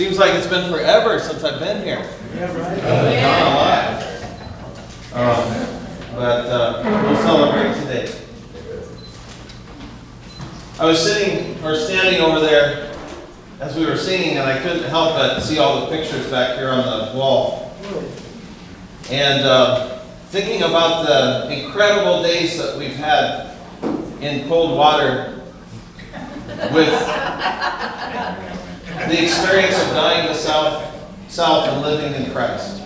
Seems like it's been forever since I've been here. Yeah, right. Not a lot. But we'll celebrate today. I was standing over there as we were singing, and I couldn't help but see all the pictures back here on the wall. And thinking about the incredible days that we've had in cold water with the experience of dying to self and living in Christ.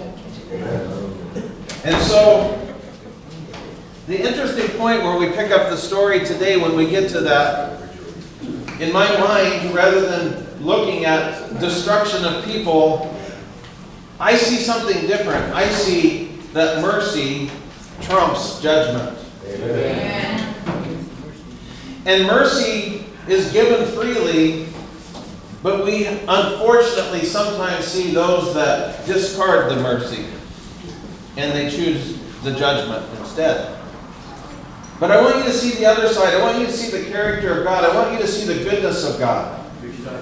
And so, the interesting point where we pick up the story today, when we get to that, in my mind, rather than looking at destruction of people, I see something different. I see that mercy trumps judgment. Amen. And mercy is given freely, but we unfortunately sometimes see those that discard the mercy and they choose the judgment instead. But I want you to see the other side. I want you to see the character of God. I want you to see the goodness of God.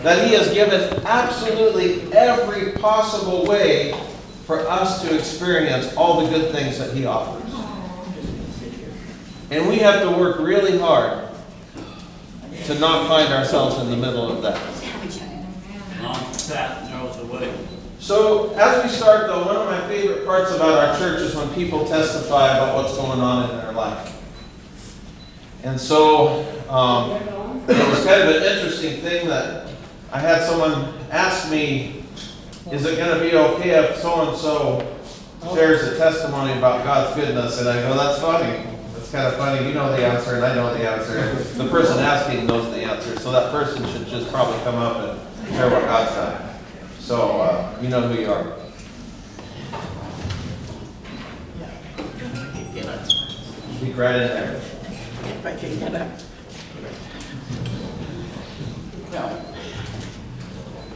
That He has given absolutely every possible way for us to experience all the good things that He offers. And we have to work really hard to not find ourselves in the middle of that. So, as we start though, one of my favorite parts about our church is when people testify about what's going on in their life. And so, it was kind of an interesting thing that I had someone ask me, is it going to be okay if so-and-so shares a testimony about God's goodness? And I go, that's funny. That's kind of funny. You know the answer and I know the answer. The person asking knows the answer. So that person should just probably come up and share what God's done. So, you know who you are. Speak right in there. If I can get up. Well,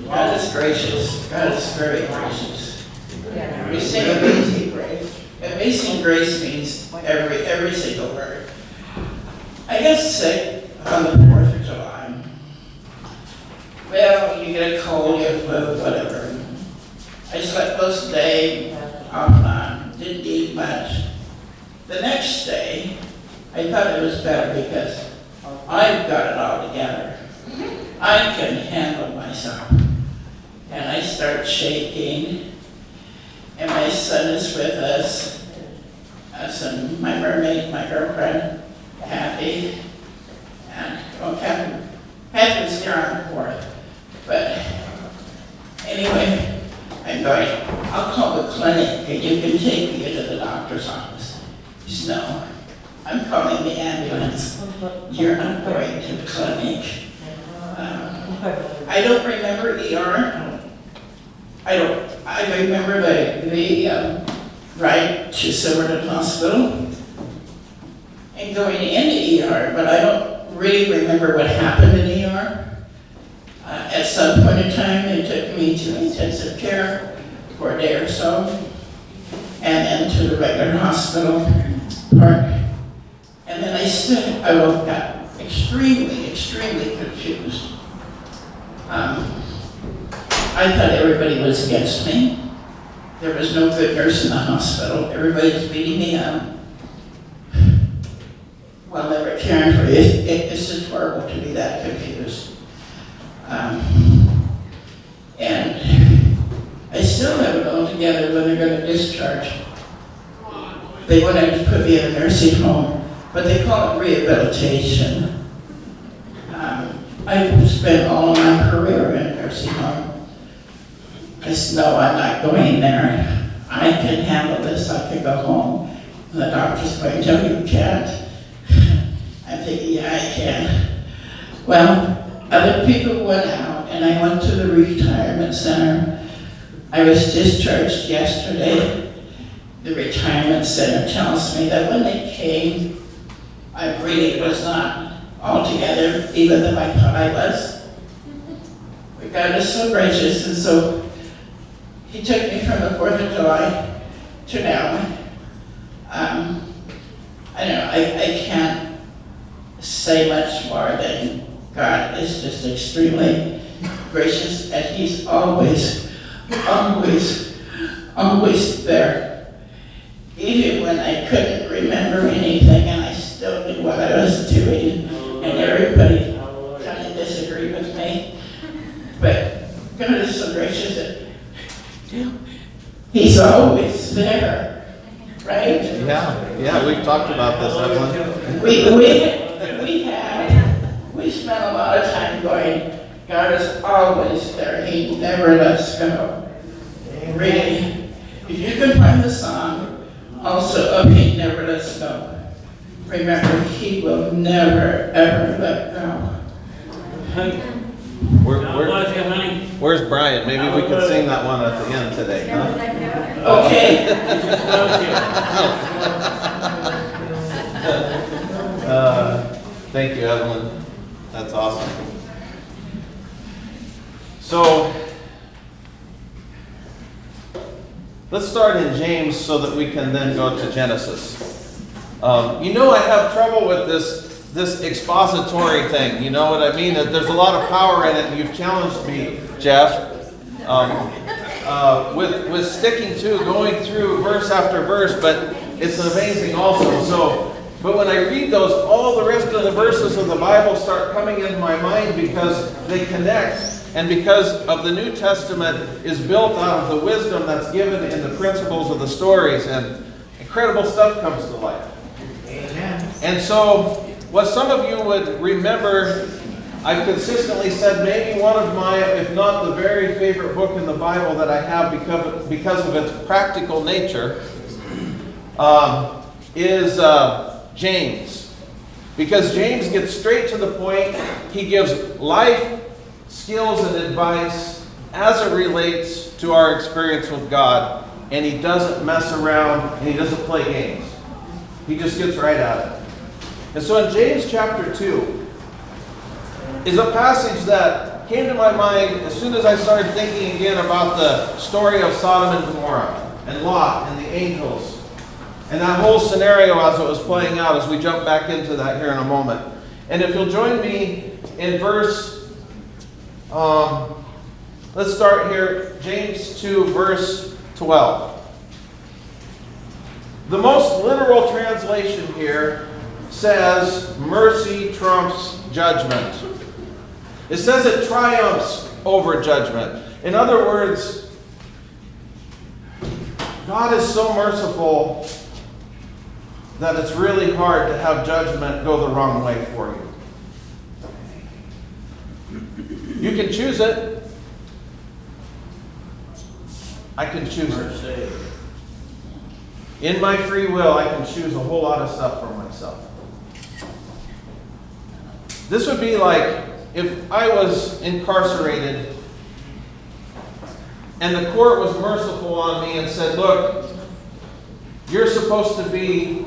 God is gracious. God is very gracious. We sing Amazing Grace. Amazing Grace means every single word. I got sick on the 4th of July. Well, you get a cold, you have flu, whatever. I slept most of the day, off and on, didn't eat much. The next day, I thought it was better because I've got it all together. I can handle myself. And I start shaking, and my son is with us. And my mermaid, my girlfriend, Kathy, and Kathy was here on the 4th. But anyway, I'm going, I'll call the clinic and you can take me to the doctor's office. He said, no, I'm calling the ambulance. You're not going to the clinic. I don't remember ER. I remember the ride to Silverton Hospital and going into ER, but I don't really remember what happened in ER. At some point in time, they took me to intensive care for a day or so, and then to the regular hospital part. And then I woke up extremely, extremely confused. I thought everybody was against me. There was no good nurse in the hospital. Everybody was beating me up. Well, never caring for you. It's just horrible to be that confused. And I still haven't all together when they're going to discharge. They wanted to put me in a nursing home, but they call it rehabilitation. I've spent all of my career in a nursing home. I said, no, I'm not going there. I can handle this. I can go home. And the doctor's going, no, you can't. I'm thinking, yeah, I can. Well, other people went out, and I went to the retirement center. I was discharged yesterday. The retirement center tells me that when they came, I really was not altogether, even though I thought I was. But God is so gracious, and so He took me from the 4th of July to now. I don't know, I can't say much more than God is just extremely gracious, and he's always, always, always there. Even when I couldn't remember anything and I still knew what I was doing, and everybody kind of disagreed with me. But God is so gracious that he's always there, right? Yeah, we've talked about this, Evelyn. We spent a lot of time going, God is always there. He never lets go. Really. If you can find the song, also of He Never Lets Go. Remember, He will never, ever let go. Where's Brian? Maybe we can sing that one at the end today, huh? Okay. Thank you, Evelyn. That's awesome. So, let's start in James so that we can then go to Genesis. I have trouble with this expository thing. You know what I mean? There's a lot of power in it, and you've challenged me, Jeff, with sticking to going through verse after verse, but it's amazing also. But when I read those, all the rest of the verses of the Bible start coming into my mind because they connect, and because of the New Testament is built out of the wisdom that's given in the principles of the stories, and incredible stuff comes to life. Amen. And so, what some of you would remember, I've consistently said maybe one of my, if not the very favorite book in the Bible that I have because of its practical nature, is James. Because James gets straight to the point. He gives life, skills, and advice as it relates to our experience with God. And he doesn't mess around, and he doesn't play games. He just gets right at it. And so in James chapter 2 is a passage that came to my mind as soon as I started thinking again about the story of Sodom and Gomorrah and Lot and the angels and that whole scenario as it was playing out, as we jump back into that here in a moment. And if you'll join me in verse, let's start here, James 2, verse 12. The most literal translation here says, mercy trumps judgment. It says it triumphs over judgment. In other words, God is so merciful that it's really hard to have judgment go the wrong way for you. You can choose it. I can choose it. In my free will, I can choose a whole lot of stuff for myself. This would be like if I was incarcerated and the court was merciful on me and said, look, you're supposed to be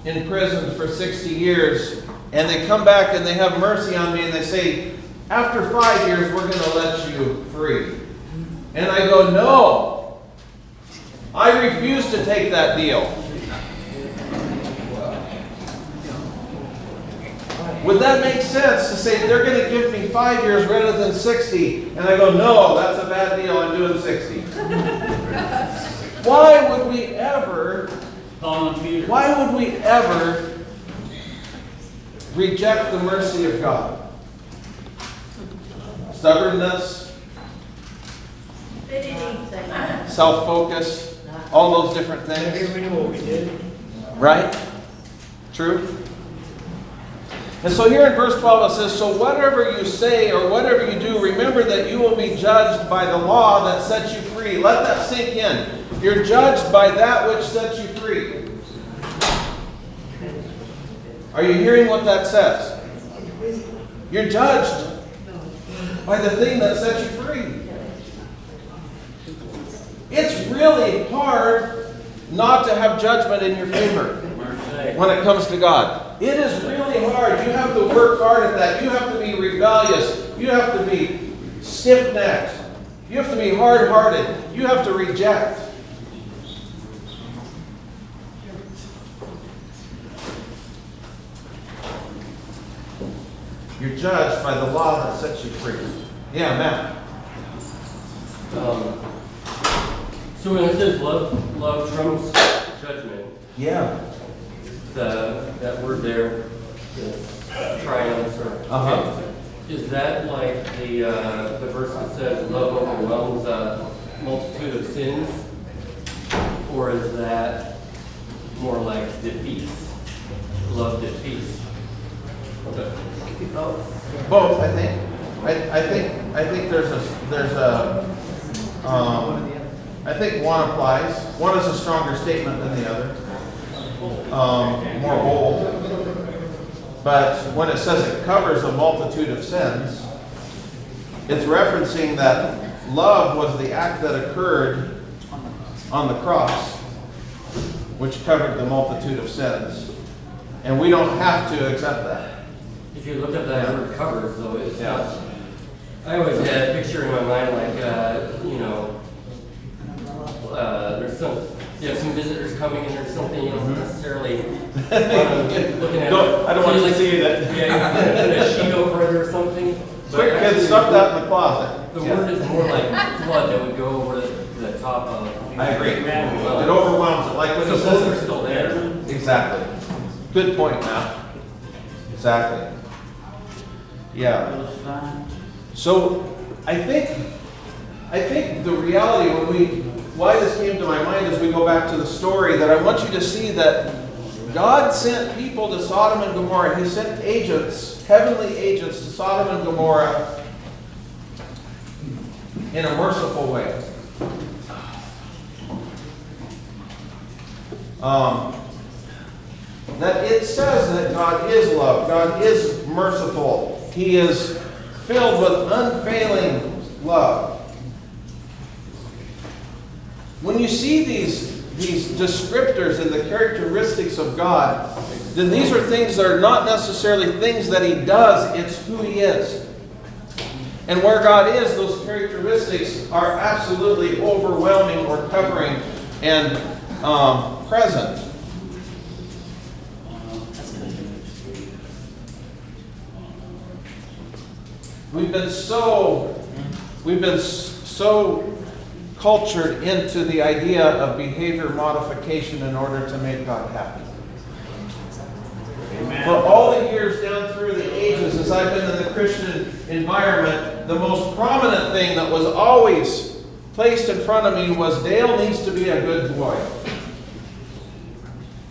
in prison for 60 years, and they come back and they have mercy on me and they say, after 5 years, we're going to let you free. And I go, no, I refuse to take that deal. Would that make sense to say they're going to give me 5 years rather than 60? And I go, no, that's a bad deal, I'm doing 60. Why would we ever reject the mercy of God? Stubbornness, self-focus, all those different things. Right? True? And so here in verse 12 it says, so whatever you say or whatever you do, remember that you will be judged by the law that sets you free. Let that sink in. You're judged by that which sets you free. Are you hearing what that says? You're judged by the thing that sets you free. It's really hard not to have judgment in your favor when it comes to God. It is really hard. You have to work hard at that. You have to be rebellious. You have to be stiff-necked. You have to be hard-hearted. You have to reject. You're judged by the law that sets you free. Yeah, Matt. So when it says love trumps judgment, Yeah. that word there, the triumphs or. Uh-huh. Is that like the verse that says love overwhelms a multitude of sins? Or is that more like defeats? Love defeats? Both, I think. I think I think one applies. One is a stronger statement than the other. More bold. But when it says it covers a multitude of sins, it's referencing that love was the act that occurred on the cross, which covered the multitude of sins. And we don't have to accept that. If you look at that word covers, though, it's Yeah. not. I always had a picture in my mind like, there's some visitors coming and there's something you don't necessarily looking at. I don't want you to see that. Yeah, you put a sheet over it or something. but Quick, kids, actually, stuff that in the closet. The word is more like flood that would go over the top of. I agree. It overwhelms it, like when So it both are says. still there. Exactly. Good point, Matt. Exactly. Yeah. So I think the reality why this came to my mind as we go back to the story, that I want you to see that God sent people to Sodom and Gomorrah. He sent agents, heavenly agents, to Sodom and Gomorrah in a merciful way. That it says that God is love, God is merciful, He is filled with unfailing love. When you see these descriptors and the characteristics of God, then these are things that are not necessarily things that He does, it's who He is. And where God is, those characteristics are absolutely overwhelming or covering and present. We've been so cultured into the idea of behavior modification in order to make God happy. Amen. For all the years down through the ages, as I've been in the Christian environment, the most prominent thing that was always placed in front of me was Dale needs to be a good boy.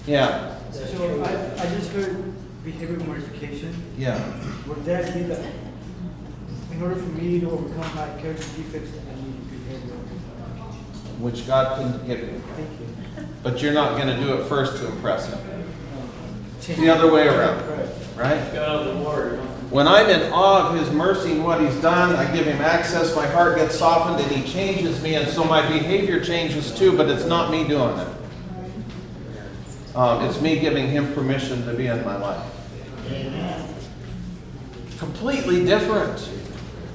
Yeah. So I just heard behavior modification. Yeah. Would that be that in order for me to overcome my character defects, I need behavior modification? Which God can give you. Thank you. But you're not going to do it first to impress Him. It's Change the other way around. Right. Right? Got out of the water. When I'm in awe of His mercy and what He's done, I give Him access, my heart gets softened, and He changes me, and so my behavior changes too, but it's not me doing it. It's me giving Him permission to be in my life. Completely different.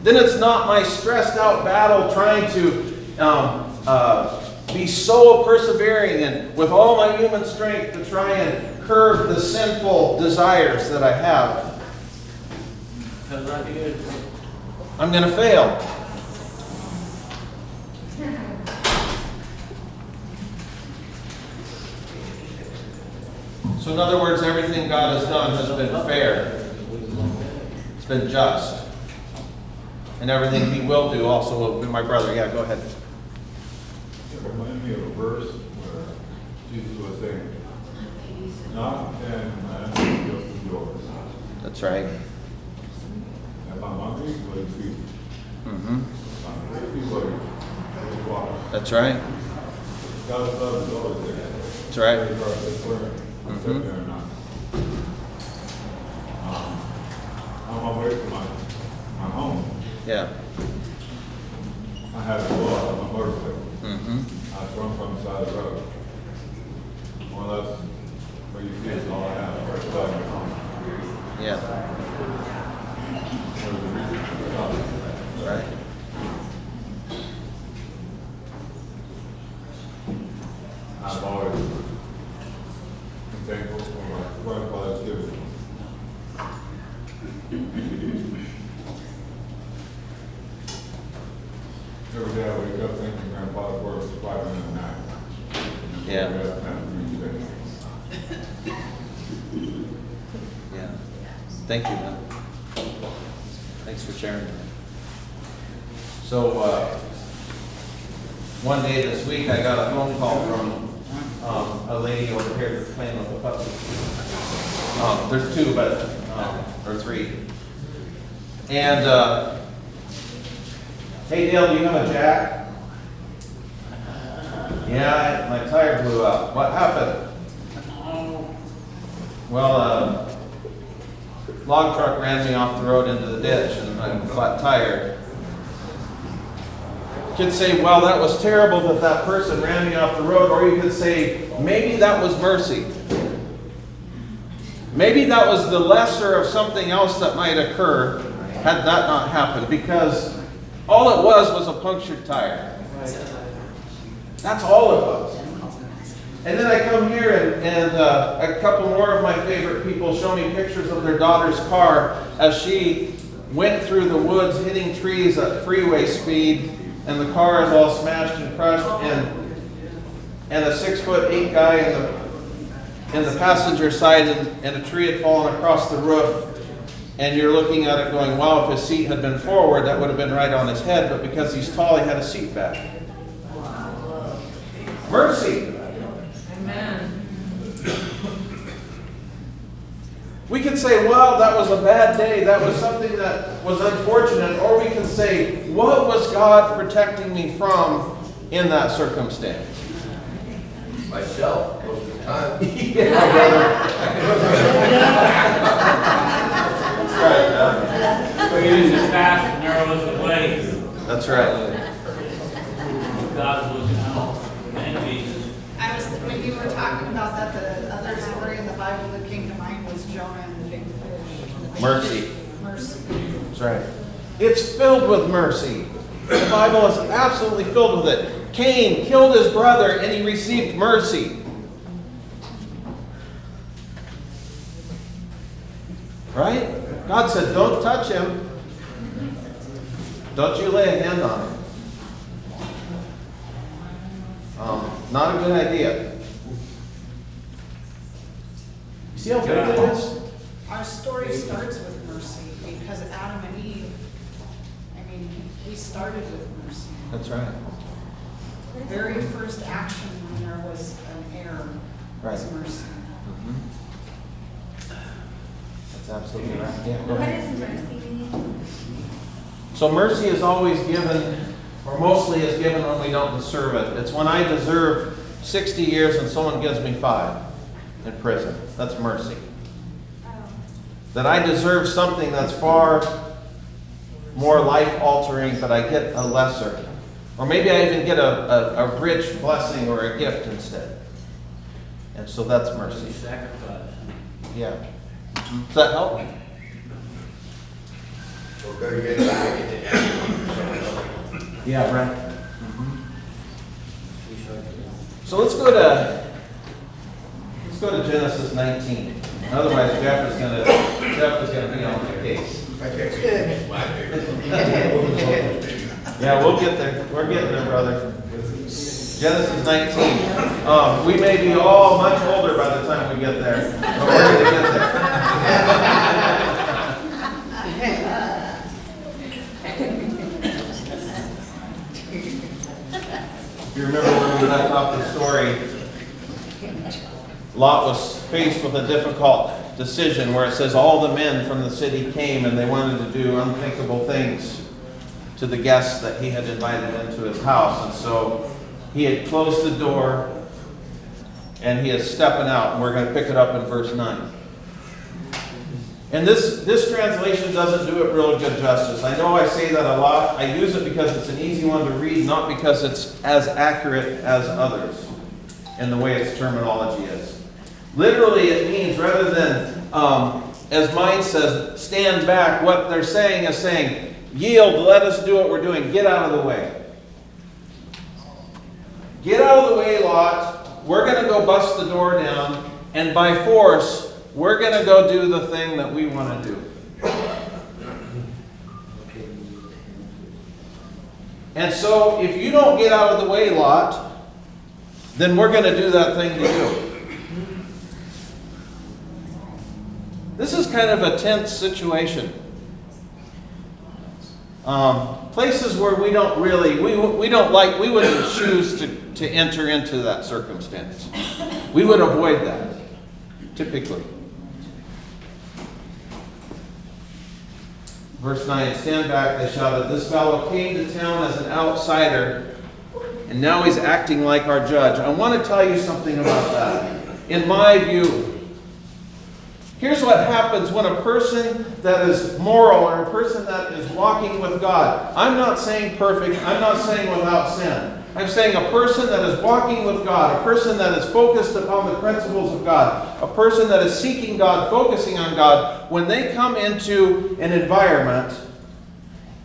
Then it's not my stressed out battle trying to be so persevering and with all my human strength to try and curb the sinful desires that I have. I'm going to fail. So in other words, everything God has done has been fair. It's been just. And everything He will do also will be. My brother, yeah, go ahead. It reminded me of a verse where Jesus was saying, knock and you open the door. That's right. If I'm hungry, will you feed me? Mm-hmm. If I'm thirsty, will you water? That's right. God's love is always there. That's right. Regardless if we're sit there or not. I'm away from my home. Yeah. I have to go out on my motorcycle. Mm-hmm. I swung from the side of the road. Well, that's where you see it's all I have, right beside my home. Yeah. There's a reason for God. Right. I've always been thankful for what God has given me. Every day I wake grandfather for us to 509. Yeah. That's not really good. Yeah. Thank you, man. Thanks for sharing that. So, one day this week, I got a phone call from a lady over here that's playing with a puppy. There's two, but, or three. And, hey Dale, do you have a jack? Yeah, my tire blew out. What happened? Well, log truck ran me off the road into the ditch and I'm flat tired. You could say, well, that was terrible that that person ran me off the road, or you could say, maybe that was mercy. Maybe that was the lesser of something else that might occur had that not happened, because all it was a punctured tire. That's all it was. And then I come here and a couple more of my favorite people show me pictures of their daughter's car as she went through the woods hitting trees at freeway speed, and the car is all smashed and crushed, and a 6'8" guy in the passenger side, and a tree had fallen across the roof, and you're looking at it going, wow, if his seat had been forward, that would have been right on his head, but because he's tall, he had a seat back. Mercy. Amen. We can say, well, that was a bad day. That was something that was unfortunate. Or we can say, what was God protecting me from in that circumstance? Myself, most of the time. Yeah, brother. That's right, man. We use the path and narrows the way. That's right. God was out. And Jesus. When you were talking about that, the other story in the Bible that came to mind was Jonah and the big fish. Mercy. Mercy. That's right. It's filled with mercy. The Bible is absolutely filled with it. Cain killed his brother and he received mercy. Right? God said, don't touch him. Don't you lay a hand on him. Not a good idea. You see how big it is? Our story starts with mercy because Adam and Eve, we started with mercy. That's right. The very first action when there was an error was Right. mercy. That's absolutely right. Yeah, go What ahead. does mercy mean? So mercy is always given, or mostly is given when we don't deserve it. It's when I deserve 60 years and someone gives me 5 in prison. That's mercy. That I deserve something that's far more life-altering, but I get a lesser. Or maybe I even get a rich blessing or a gift instead. And so that's mercy. Sacrifice. Yeah. Does that help? Or better get back into that. Yeah, right. So let's go to Genesis 19. Otherwise, Jeff is gonna be on the case. Yeah, we'll get there. We're getting there, brother. Genesis 19. We may be all much older by the time we get there, but we're gonna get there. If you remember when we left off the story, Lot was faced with a difficult decision where it says all the men from the city came and they wanted to do unthinkable things to the guests that he had invited into his house. And so he had closed the door and he is stepping out. And we're going to pick it up in verse 9. And this translation doesn't do it real good justice. I know I say that a lot. I use it because it's an easy one to read, not because it's as accurate as others in the way its terminology is. Literally, it means rather than, as mine says, stand back, what they're saying is saying, yield, let us do what we're doing, get out of the way. Get out of the way, Lot. We're going to go bust the door down, and by force, we're going to go do the thing that we want to do. And so if you don't get out of the way, Lot, then we're going to do that thing to you. This is kind of a tense situation. Places where we don't really, we wouldn't choose to enter into that circumstance. We would avoid that, typically. Verse 9, stand back, they shouted. This fellow came to town as an outsider, and now he's acting like our judge. I want to tell you something about that. In my view, here's what happens when a person that is moral or a person that is walking with God. I'm not saying perfect. I'm not saying without sin. I'm saying a person that is walking with God, a person that is focused upon the principles of God, a person that is seeking God, focusing on God, when they come into an environment,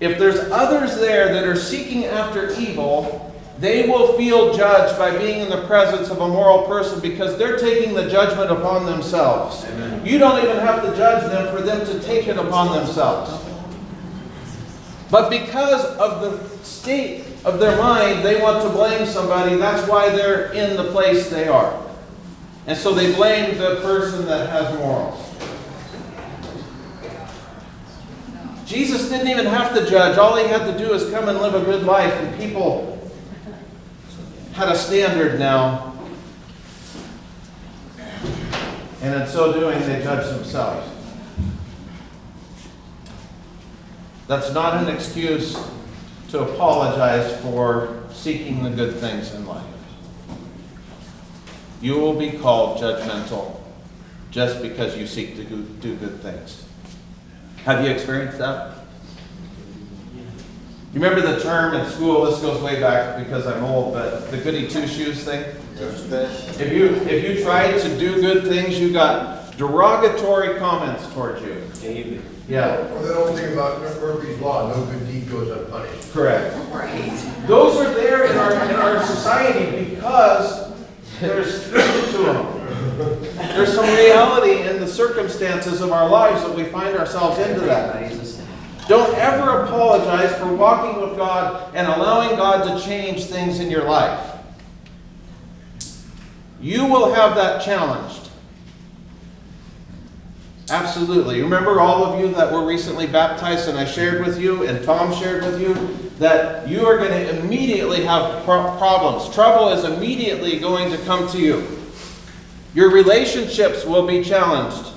if there's others there that are seeking after evil, they will feel judged by being in the presence of a moral person because they're taking the judgment upon themselves. Amen. You don't even have to judge them for them to take it upon themselves. But because of the state of their mind, they want to blame somebody. That's why they're in the place they are. And so they blame the person that has morals. Jesus didn't even have to judge. All he had to do is come and live a good life. And people had a standard now. And in so doing, they judge themselves. That's not an excuse to apologize for seeking the good things in life. You will be called judgmental just because you seek to do good things. Have you experienced that? You remember the term in school, this goes way back because I'm old, but the goody two-shoes thing? If you tried to do good things, you got derogatory comments towards you. David. Yeah. Well, the old thing about Murphy's Law, no good deed goes unpunished. Correct. Right. Those are there in our society because there's truth to them. There's some reality in the circumstances of our lives that we find ourselves into that. Don't ever apologize for walking with God and allowing God to change things in your life. You will have that challenged. Absolutely. Remember all of you that were recently baptized and I shared with you and Tom shared with you that you are going to immediately have problems. Trouble is immediately going to come to you. Your relationships will be challenged.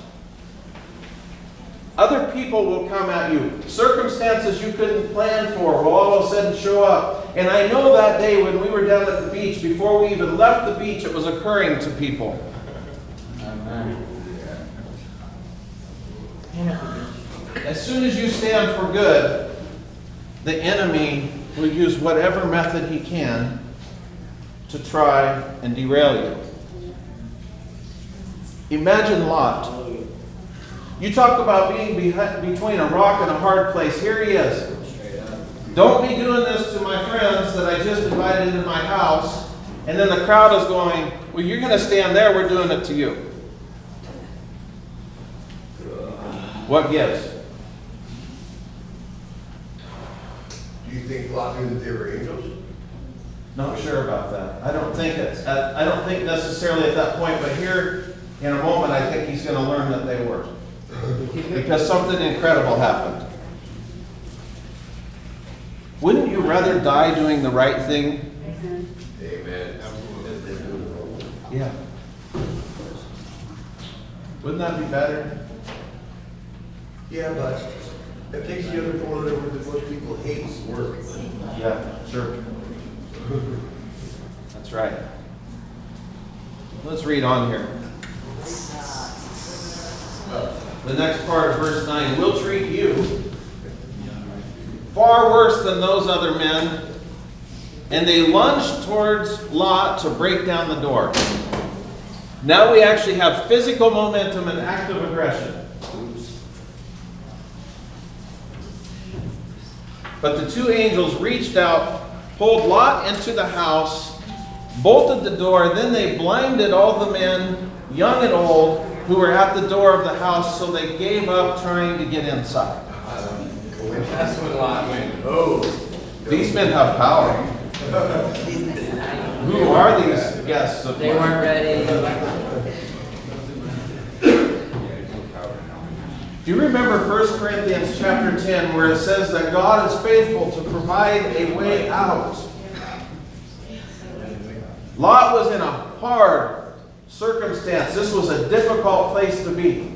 Other people will come at you. Circumstances you couldn't plan for will all of a sudden show up. And I know that day when we were down at the beach, before we even left the beach, it was occurring to people. Amen. As soon as you stand for good, the enemy will use whatever method he can to try and derail you. Imagine Lot. You talk about being between a rock and a hard place. Here he is. Don't be doing this to my friends that I just invited into my house. And then the crowd is going, well, you're going to stand there. We're doing it to you. What gives? Do you think Lot knew that they were angels? Not sure about that. I don't think necessarily at that point, but here in a moment, I think he's going to learn that they were. Because something incredible happened. Wouldn't you rather die doing the right thing? Amen. Yeah. Wouldn't that be better? Yeah, but it takes the other corner where the most people hate work. Yeah, sure. That's right. Let's read on here. The next part of verse 9. We'll treat you far worse than those other men. And they lunged towards Lot to break down the door. Now we actually have physical momentum and active aggression. But the two angels reached out, pulled Lot into the house, bolted the door, then they blinded all the men, young and old, who were at the door of the house, so they gave up trying to get inside. That's when Lot went, oh. These men have power. Who are these guests of They mine? weren't ready. Do you remember 1 Corinthians chapter 10 where it says that God is faithful to provide a way out? Lot was in a hard circumstance. This was a difficult place to be.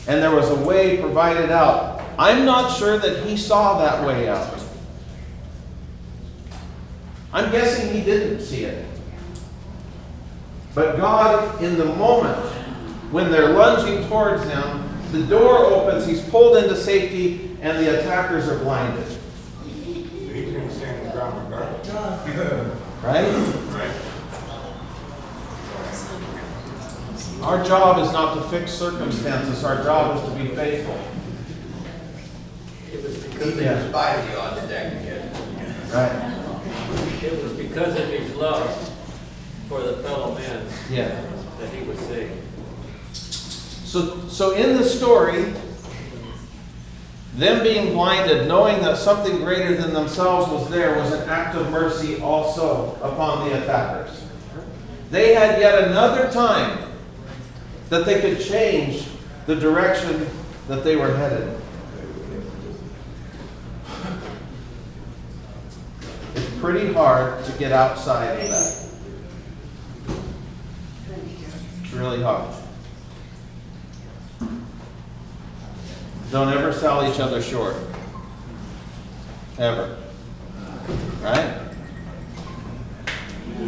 And there was a way provided out. I'm not sure that he saw that way out. I'm guessing he didn't see it. But God, in the moment when they're lunging towards him, the door opens, he's pulled into safety, and the attackers are blinded. He can stand the ground regardless. Right? Our job is not to fix circumstances. Our job is to be faithful. It was because they inspired you on the deck again. Right? It was because of his love for the fellow men Yeah. that he was saved. So in the story, them being blinded, knowing that something greater than themselves was there, was an act of mercy also upon the attackers. They had yet another time that they could change the direction that they were headed. It's pretty hard to get outside of that. It's really hard. Don't ever sell each other short. Ever. Right? 2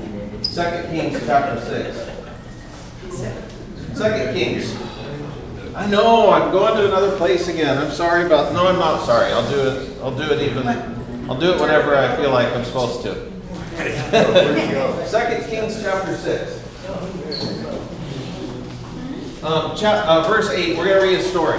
Kings chapter 6. 2 Kings. I know, I'm going to another place again. I'm sorry about, no, I'm not sorry. I'll do it whenever I feel like I'm supposed to. 2 Kings chapter 6. Verse 8, we're going to read a story.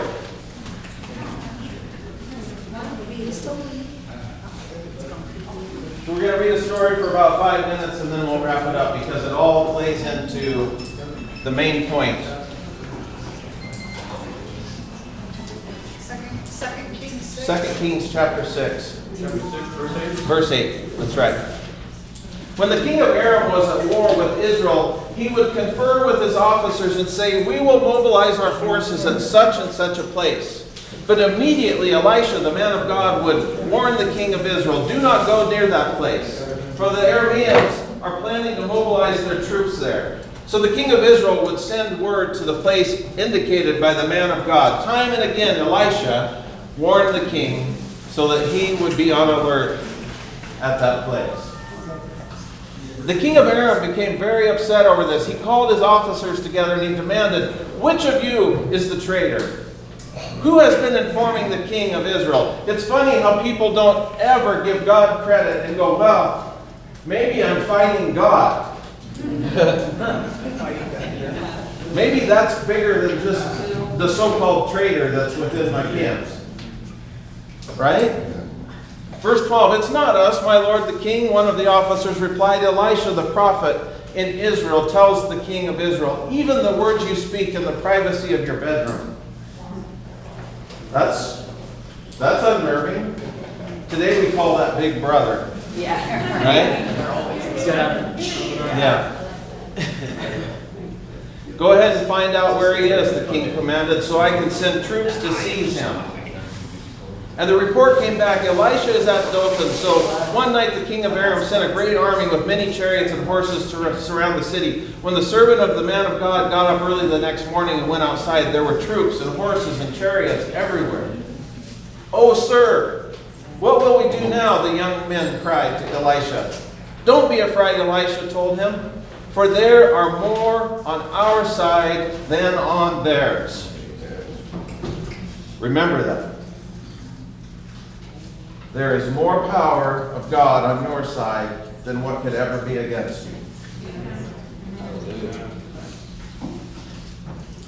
So we're going to read a story for about 5 minutes and then we'll wrap it up because it all plays into the main point. Second Kings 6. 2 Kings chapter 6. Chapter 6, verse 8. Verse 8, that's right. When the king of Aram was at war with Israel, he would confer with his officers and say, "We will mobilize our forces at such and such a place." But immediately Elisha, the man of God, would warn the king of Israel, "Do not go near that place, for the Arameans are planning to mobilize their troops there." So the king of Israel would send word to the place indicated by the man of God. Time and again, Elisha warned the king so that he would be on alert at that place. The king of Aram became very upset over this. He called his officers together and he demanded, "Which of you is the traitor? Who has been informing the king of Israel?" It's funny how people don't ever give God credit and go, "Well, maybe I'm fighting God." Maybe that's bigger than just the so-called traitor that's within my camp. Right? Verse 12, "It's not us, my lord the king," one of the officers replied. "Elisha the prophet in Israel tells the king of Israel, even the words you speak in the privacy of your bedroom." That's unnerving. Today we call that Big Brother. Yeah. Right? Yeah. "Go ahead and find out where he is," the king commanded, "so I can send troops to seize him." And the report came back, "Elisha is at Dothan." So one night the king of Aram sent a great army with many chariots and horses to surround the city. When the servant of the man of God got up early the next morning and went outside, there were troops and horses and chariots everywhere. "Oh, sir, what will we do now?" the young men cried to Elisha. "Don't be afraid," Elisha told him, "for there are more on our side than on theirs." Remember that. There is more power of God on your side than what could ever be against you.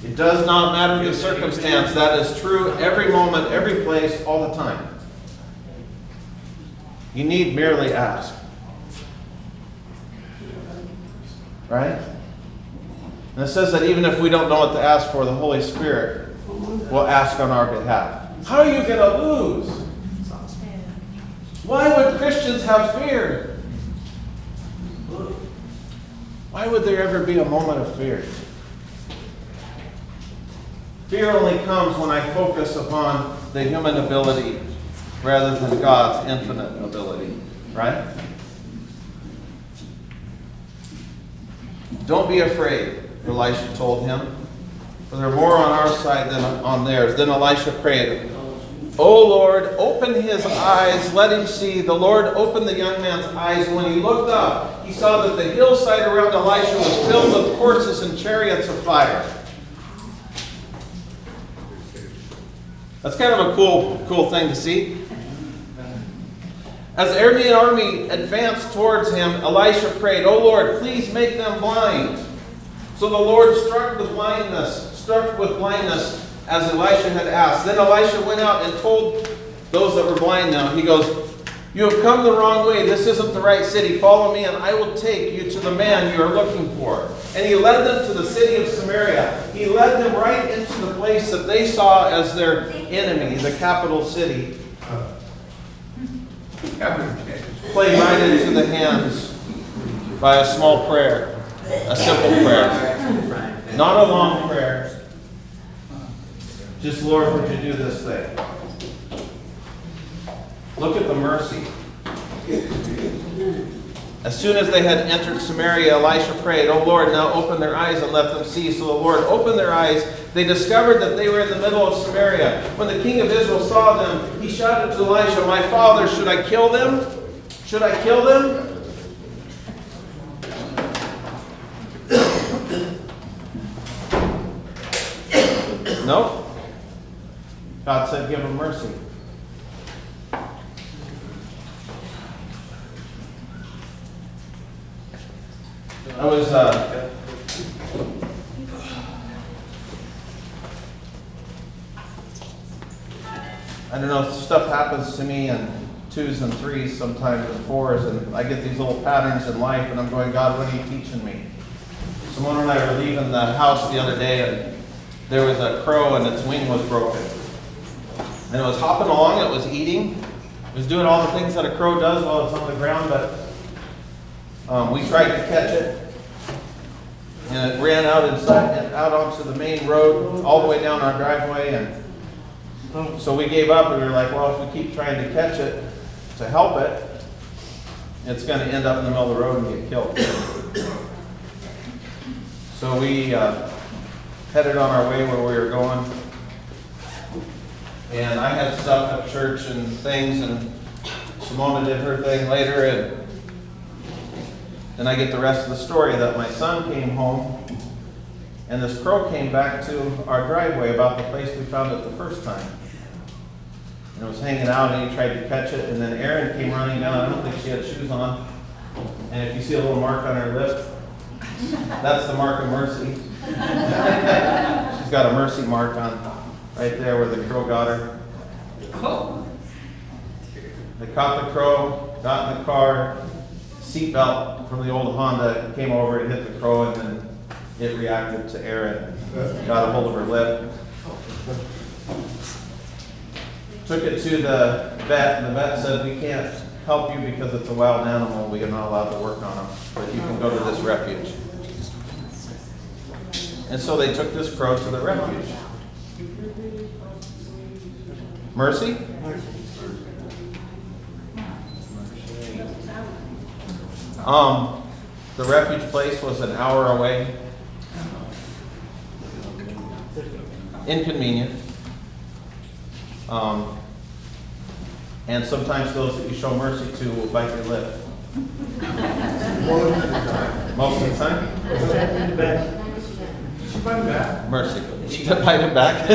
It does not matter the circumstance. That is true every moment, every place, all the time. You need merely ask. Right? And it says that even if we don't know what to ask for, the Holy Spirit will ask on our behalf. How are you going to lose? Why would Christians have fear? Why would there ever be a moment of fear? Fear only comes when I focus upon the human ability rather than God's infinite ability, right? Don't be afraid, Elisha told him, for they're more on our side than on theirs. Then Elisha prayed, "O Lord, open his eyes, let him see." The Lord opened the young man's eyes, and when he looked up, he saw that the hillside around Elisha was filled with horses and chariots of fire. That's kind of a cool thing to see. As the Aramean army advanced towards him, Elisha prayed, "O Lord, please make them blind." So the Lord struck with blindness as Elisha had asked. Then Elisha went out and told those that were blind now. He goes, "You have come the wrong way. This isn't the right city. Follow me and I will take you to the man you are looking for." And he led them to the city of Samaria. He led them right into the place that they saw as their enemy, the capital city. Played right into the hands by a small prayer, a simple prayer. Not a long prayer. Just, "Lord, would you do this thing?" Look at the mercy. As soon as they had entered Samaria, Elisha prayed, "O Lord, now open their eyes and let them see." So the Lord opened their eyes. They discovered that they were in the middle of Samaria. When the king of Israel saw them, he shouted to Elisha, "My father, should I kill them? Should I kill them?" No. God said, "Give them mercy." I don't know, stuff happens to me in 2s and 3s, sometimes in 4s, and I get these little patterns in life, and I'm going, "God, what are you teaching me?" Simone and I were leaving the house the other day, and there was a crow, and its wing was broken. And it was hopping along, it was eating, it was doing all the things that a crow does while it's on the ground, but we tried to catch it. And it ran out onto the main road, all the way down our driveway, and so we gave up, and we were like, well, if we keep trying to catch it to help it, it's going to end up in the middle of the road and get killed. So we headed on our way where we were going, and I had stuff at church and things, and Simona did her thing later, and then I get the rest of the story that my son came home, and this crow came back to our driveway about the place we found it the first time. And it was hanging out, and he tried to catch it, and then Erin came running down. I don't think she had shoes on. And if you see a little mark on her lip, that's the mark of mercy. She's got a mercy mark on right there where the crow got her. They caught the crow, got in the car, seatbelt from the old Honda came over and hit the crow, and then it reacted to Erin, got a hold of her lip. Took it to the vet, and the vet said, "We can't help you because it's a wild animal. We are not allowed to work on them, but you can go to this refuge." And so they took this crow to the refuge. Mercy? The refuge place was an hour away. Inconvenient. And sometimes those that you show mercy to will bite your lip. Most of the time? She bite him back. Mercy. She did bite him back. I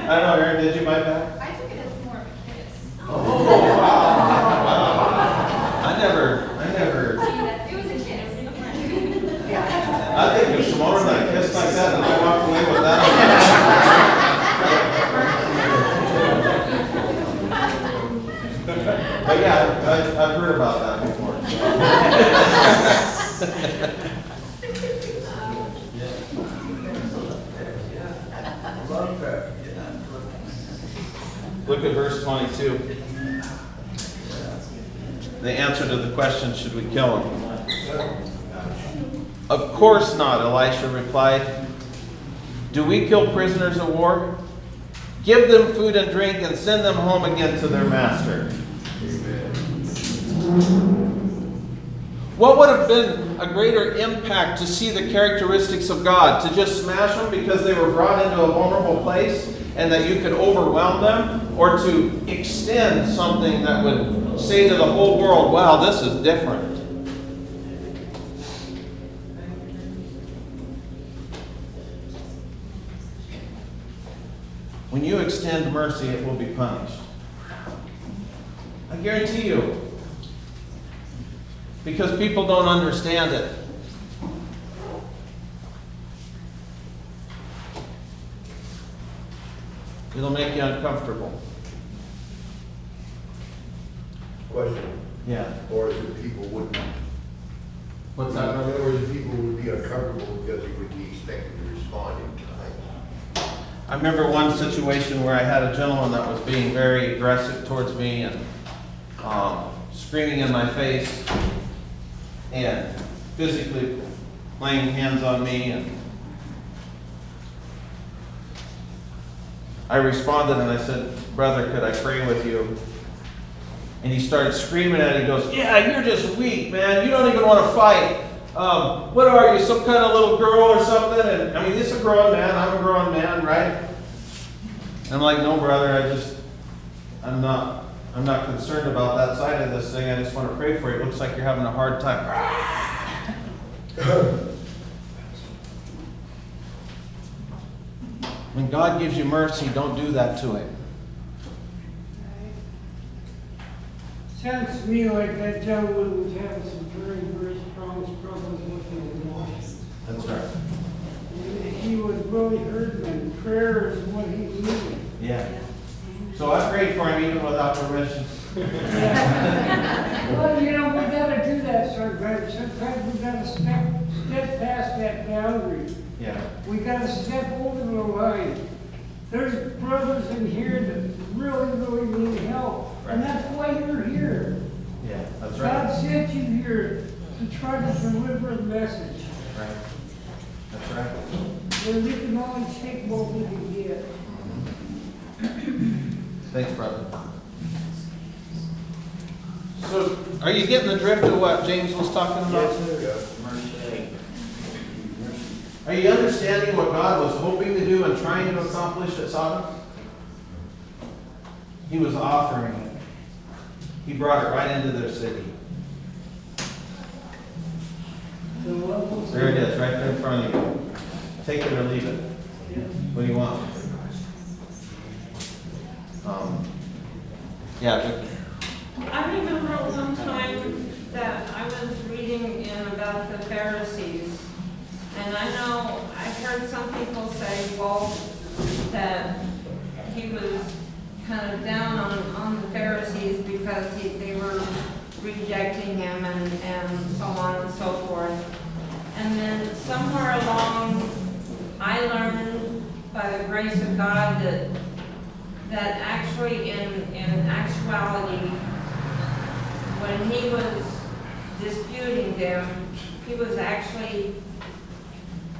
don't know, Erin, did you bite back? I took it as more of a kiss. Oh, wow. I never. It was a kiss. I think if Simone and I kissed like that and I walked away with that. But yeah, I've heard about that before. Look at verse 22. the answer to the question, should we kill him? Of course not, Elisha replied. Do we kill prisoners of war? Give them food and drink and send them home again to their master. What would have been a greater impact to see the characteristics of God? To just smash them because they were brought into a vulnerable place and that you could overwhelm them? Or to extend something that would say to the whole world, wow, this is different? When you extend mercy, it will be punished. I guarantee you. Because people don't understand it. It'll make you uncomfortable. Question, Yeah. or is it people wouldn't? What's In that? other words, people would be uncomfortable because they would be expected to respond in kind. I remember one situation where I had a gentleman that was being very aggressive towards me and screaming in my face and physically laying hands on me, and I responded and I said, brother, could I pray with you? And he started screaming at it. He goes, yeah, you're just weak, man. You don't even want to fight. What are you, some kind of little girl or something? And I mean, this is a grown man. I'm a grown man, right? And I'm like, no, brother, I'm not concerned about that side of this thing. I just want to pray for you. It looks like you're having a hard time. When God gives you mercy, don't do that to him. Sounds to me like that gentleman was having some very, very strong struggles with his emotions. That's right. He was really hurting, and prayer is what he needed. Yeah. So I prayed for him even without permission. Well, you know, we gotta do that sometimes. Sometimes we gotta step past that boundary. Yeah. We gotta step over the line. There's brothers in here that really, really need help. And that's why you're here. Yeah, that's God right. sent you here to try to deliver a message. Right. That's right. Where we can only take what we can get. Thanks, brother. So, are you getting the drift of what James was talking about? Are you understanding what God was hoping to do and trying to accomplish at Sodom? He was offering it. He brought it right into their city. There it is, right there in front of you. Take it or leave it. What do you want? Yeah, Vicky. I remember one time that I was reading in about the Pharisees, and I know I heard some people say, well, that he was kind of down on the Pharisees because they were rejecting him and so on and so forth. And then somewhere along, I learned by the grace of God that actually in actuality, when he was disputing them, he was actually